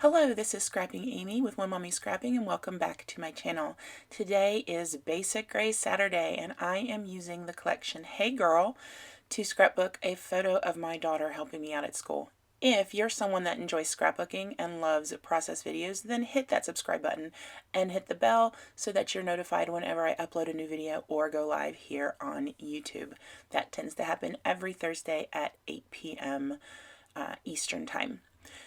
Hello, this is Scrapping Amy with One Mommy Scrapping, and welcome back to my channel. Today is Basic Gray Saturday, and I am using the collection Hey Girl to scrapbook a photo of my daughter helping me out at school. If you're someone that enjoys scrapbooking and loves process videos, then hit that subscribe button and hit the bell so that you're notified whenever I upload a new video or go live here on YouTube. That tends to happen every Thursday at 8 p.m. Eastern Time.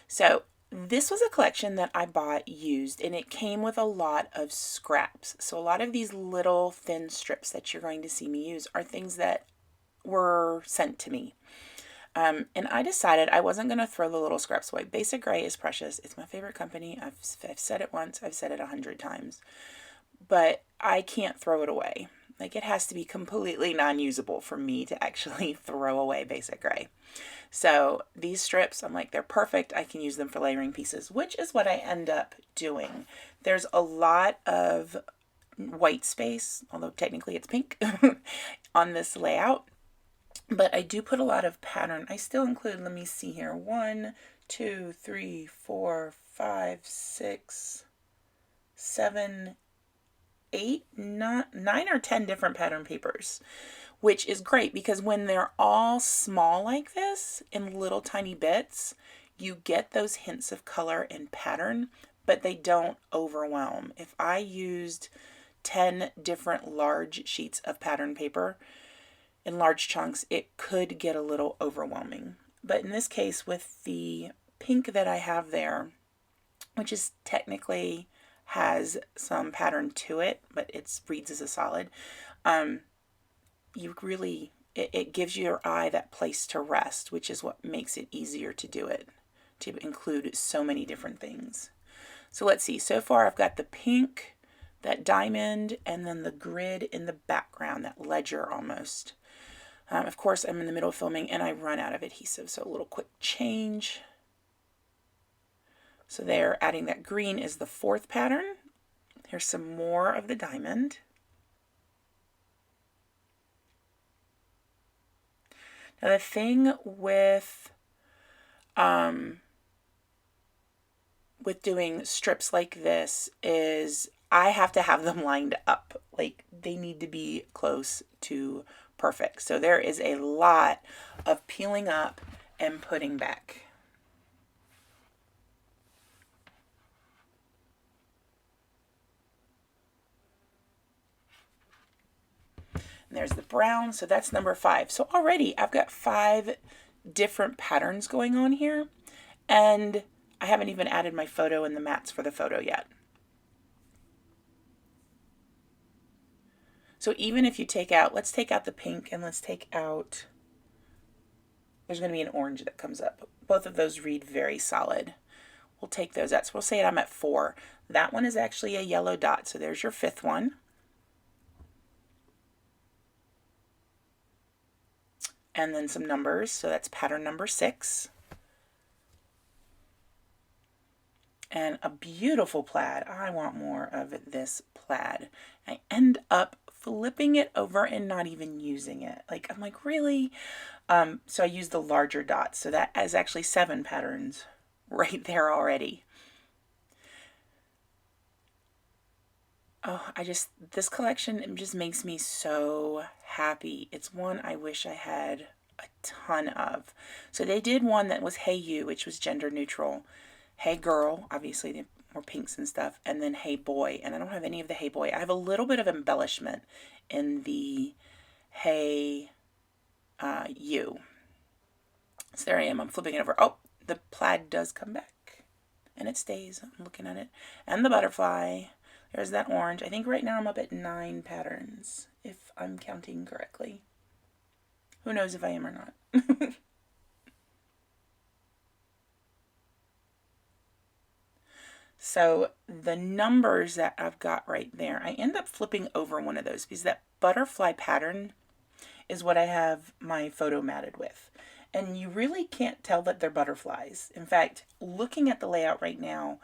So this was a collection that I bought used, and it came with a lot of scraps. So a lot of these little thin strips that you're going to see me use are things that were sent to me. And I decided I wasn't going to throw the little scraps away. Basic Gray is precious. It's my favorite company. I've said it once. I've said it 100 times. But I can't throw it away. Like, it has to be completely non-usable for me to actually throw away Basic Gray. So these strips, I'm like, they're perfect. I can use them for layering pieces, which is what I end up doing. There's a lot of white space, although technically it's pink, on this layout. But I do put a lot of pattern. I still include, let me see here, 1, 2, 3, 4, 5, 6, 7, 8, 9 or 10 different pattern papers, which is great because when they're all small like this in little tiny bits, you get those hints of color and pattern, but they don't overwhelm. If I used 10 different large sheets of pattern paper in large chunks, it could get a little overwhelming. But in this case, with the pink that I have there, which is technically has some pattern to it, but it reads as a solid, you really, it gives your eye that place to rest, which is what makes it easier to do it, to include so many different things. So let's see, so far I've got the pink, that diamond, and then the grid in the background, that ledger almost. Of course, I'm in the middle of filming and I run out of adhesive, so a little quick change. So there, adding that green is the fourth pattern. Here's some more of the diamond. Now the thing with doing strips like this is I have to have them lined up. Like, they need to be close to perfect. So there is a lot of peeling up and putting back. And there's the brown, so that's number 5. So already I've got 5 different patterns going on here, and I haven't even added my photo and the mats for the photo yet. So even if you take out, let's take out the pink and let's take out, there's going to be an orange that comes up. Both of those read very solid. We'll take those out. So we'll say I'm at 4. That one is actually a yellow dot, so there's your 5th one. And then some numbers, so that's pattern number 6. And a beautiful plaid. I want more of this plaid. I end up flipping it over and not even using it. Like, I'm like, really? So I use the larger dots. So that is actually 7 patterns right there already. Oh, this collection, it just makes me so happy. It's one I wish I had a ton of. So they did one that was Hey You, which was gender neutral. Hey Girl, obviously the more pinks and stuff, and then Hey Boy. And I don't have any of the Hey Boy. I have a little bit of embellishment in the Hey You. So there I am. I'm flipping it over. Oh, the plaid does come back. And it stays. I'm looking at it. And the butterfly. There's that orange. I think right now I'm up at 9 patterns, if I'm counting correctly. Who knows if I am or not. So the numbers that I've got right there, I end up flipping over one of those because that butterfly pattern is what I have my photo matted with. And you really can't tell that they're butterflies. In fact, looking at the layout right now,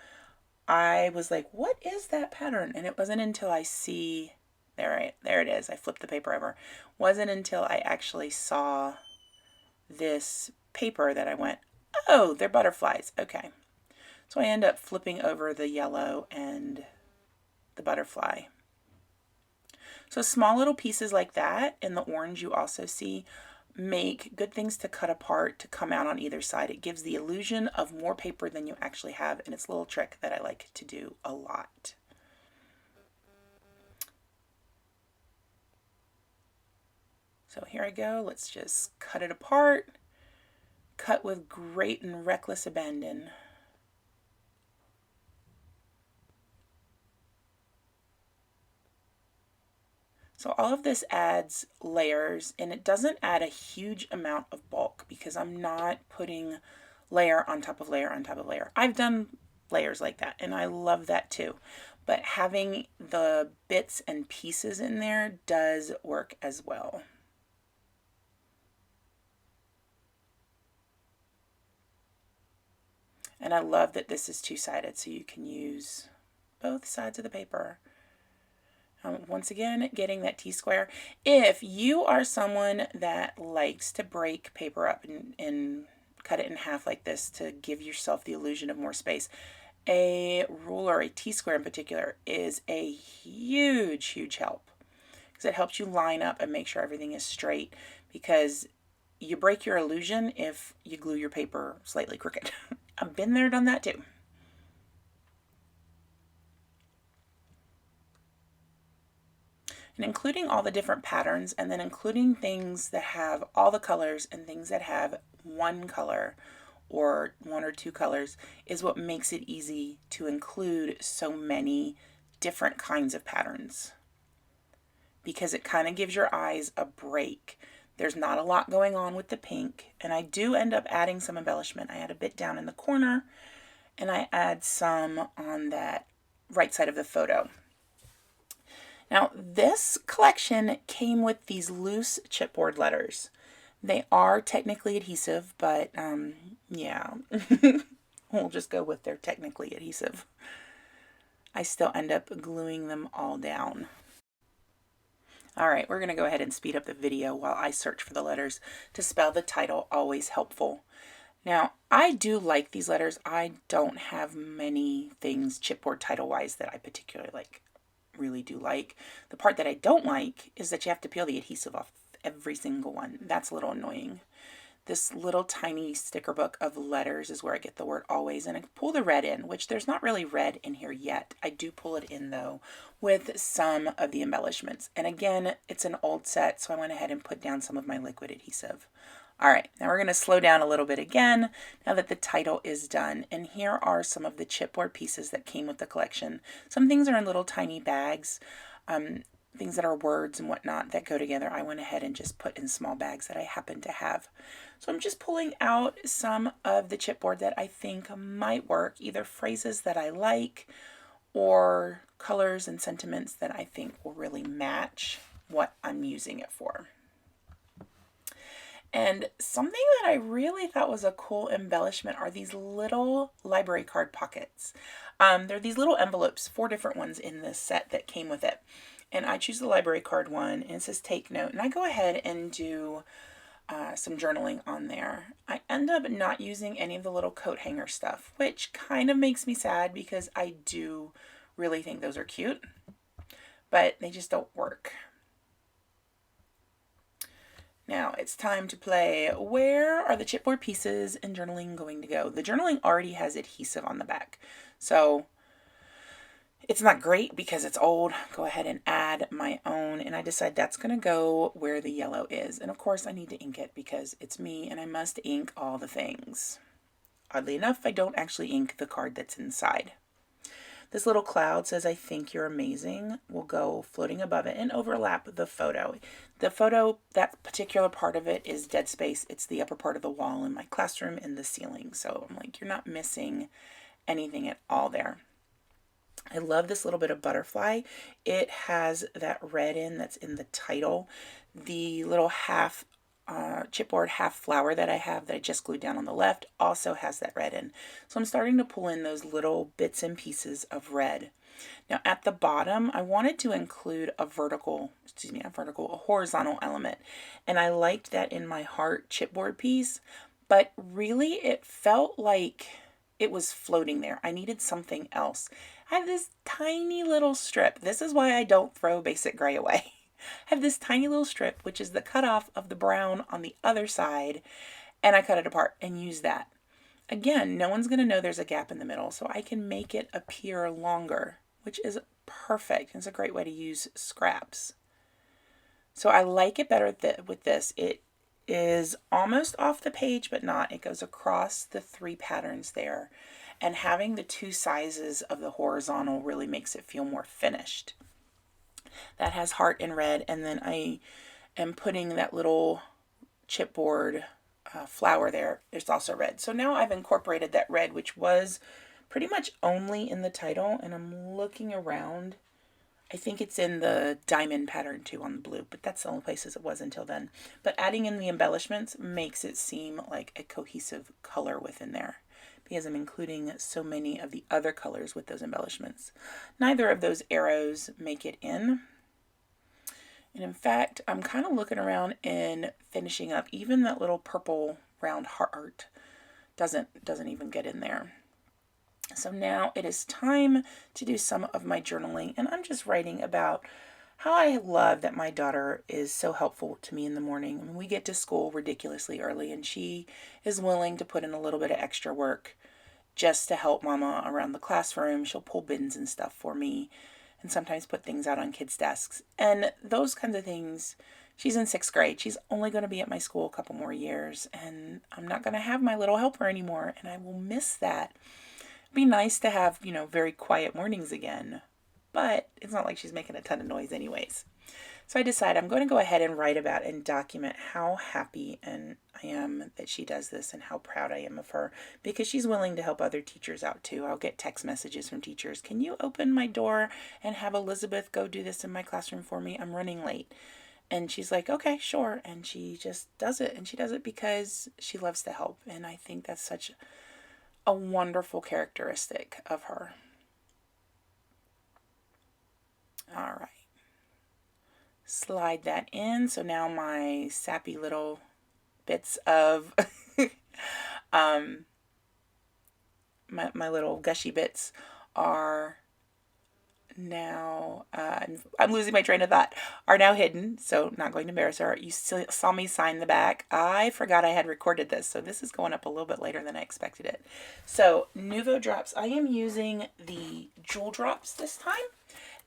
I was like, what is that pattern? And it wasn't until I see, there it is. I flipped the paper over. Wasn't until I actually saw this paper that I went, oh, they're butterflies. Okay. So I end up flipping over the yellow and the butterfly. So small little pieces like that, and the orange you also see, make good things to cut apart to come out on either side. It gives the illusion of more paper than you actually have, and it's a little trick that I like to do a lot. So here I go. Let's just cut it apart. Cut with great and reckless abandon. So all of this adds layers, and it doesn't add a huge amount of bulk because I'm not putting layer on top of layer on top of layer. I've done layers like that, and I love that too. But having the bits and pieces in there does work as well. And I love that this is two-sided, so you can use both sides of the paper. Once again, getting that T-square. If you are someone that likes to break paper up and cut it in half like this to give yourself the illusion of more space, a ruler, a T-square in particular, is a huge, huge help. Because it helps you line up and make sure everything is straight. Because you break your illusion if you glue your paper slightly crooked. I've been there, done that too. And including all the different patterns, and then including things that have all the colors and things that have one color or one or two colors, is what makes it easy to include so many different kinds of patterns. Because it kind of gives your eyes a break. There's not a lot going on with the pink, and I do end up adding some embellishment. I add a bit down in the corner, and I add some on that right side of the photo. Now, this collection came with these loose chipboard letters. They are technically adhesive, but yeah, we'll just go with they're technically adhesive. I still end up gluing them all down. All right, we're going to go ahead and speed up the video while I search for the letters to spell the title, Always Helpful. Now, I do like these letters. I don't have many things chipboard title-wise that I particularly like. Really do like. The part that I don't like is that you have to peel the adhesive off every single one. That's a little annoying. This little tiny sticker book of letters is where I get the word always, and I pull the red in, which there's not really red in here yet. I do pull it in though with some of the embellishments. And again, it's an old set, so I went ahead and put down some of my liquid adhesive. All right, now we're going to slow down a little bit again now that the title is done. And here are some of the chipboard pieces that came with the collection. Some things are in little tiny bags, things that are words and whatnot that go together. I went ahead and just put in small bags that I happen to have. So I'm just pulling out some of the chipboard that I think might work, either phrases that I like or colors and sentiments that I think will really match what I'm using it for. And something that I really thought was a cool embellishment are these little library card pockets. They're these little envelopes, 4 different ones in this set that came with it. And I choose the library card one, and it says take note. And I go ahead and do some journaling on there. I end up not using any of the little coat hanger stuff, which kind of makes me sad because I do really think those are cute, but they just don't work. Now it's time to play where are the chipboard pieces and journaling going to go? The journaling already has adhesive on the back, so it's not great because it's old. Go ahead and add my own, and I decide that's going to go where the yellow is. And of course I need to ink it because it's me and I must ink all the things. Oddly enough, I don't actually ink the card that's inside. This little cloud says, I think you're amazing, will go floating above it and overlap the photo. The photo, that particular part of it is dead space. It's the upper part of the wall in my classroom in the ceiling. So I'm like, you're not missing anything at all there. I love this little bit of butterfly. It has that red in that's in the title. The little half chipboard half flower that I have that I just glued down on the left also has that red in. So I'm starting to pull in those little bits and pieces of red. Now at the bottom, I wanted to include a horizontal element. And I liked that in my heart chipboard piece, but really it felt like it was floating there. I needed something else. I have this tiny little strip. This is why I don't throw Basic Gray away. I have this tiny little strip, which is the cutoff of the brown on the other side, and I cut it apart and use that. Again, no one's going to know there's a gap in the middle, so I can make it appear longer, which is perfect. It's a great way to use scraps. So I like it better with this. It is almost off the page, but not. It goes across the 3 patterns there. And having the 2 sizes of the horizontal really makes it feel more finished. That has heart in red, and then I am putting that little chipboard flower there. It's also red. So now I've incorporated that red, which was pretty much only in the title, and I'm looking around. I think it's in the diamond pattern too on the blue, but that's the only places it was until then. But adding in the embellishments makes it seem like a cohesive color within there, because I'm including so many of the other colors with those embellishments. Neither of those arrows make it in. And in fact, I'm kind of looking around and finishing up. Even that little purple round heart doesn't even get in there. So now it is time to do some of my journaling, and I'm just writing about how I love that my daughter is so helpful to me in the morning. I mean, we get to school ridiculously early, and she is willing to put in a little bit of extra work just to help Mama around the classroom. She'll pull bins and stuff for me, and sometimes put things out on kids' desks. And those kinds of things, she's in 6th grade. She's only going to be at my school a couple more years, and I'm not going to have my little helper anymore, and I will miss that. It'd be nice to have, very quiet mornings again, but it's not like she's making a ton of noise anyways. So I decided I'm going to go ahead and write about and document how happy I am that she does this and how proud I am of her, because she's willing to help other teachers out too. I'll get text messages from teachers. Can you open my door and have Elizabeth go do this in my classroom for me? I'm running late. And she's like, okay, sure. And she just does it. And she does it because she loves to help. And I think that's such a wonderful characteristic of her. All right. Slide that in. So now my sappy little bits of my little gushy bits are now, I'm losing my train of thought, are now hidden, so not going to embarrass her. You saw me sign the back. I forgot I had recorded this, so this is going up a little bit later than I expected it. So Nuvo drops, I am using the Jewel drops this time,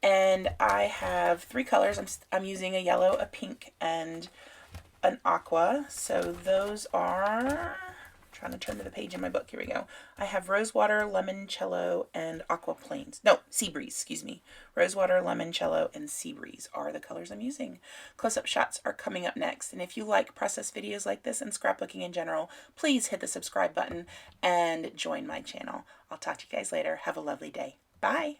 and I have 3 colors. I'm using a yellow, a pink, and an aqua. So those are, trying to turn to the page in my book. Here we go. I have Rosewater, Limoncello, and Aqua Plains. No, Sea Breeze, excuse me. Rosewater, Limoncello, and Sea Breeze are the colors I'm using. Close-up shots are coming up next. And if you like process videos like this and scrapbooking in general, please hit the subscribe button and join my channel. I'll talk to you guys later. Have a lovely day. Bye.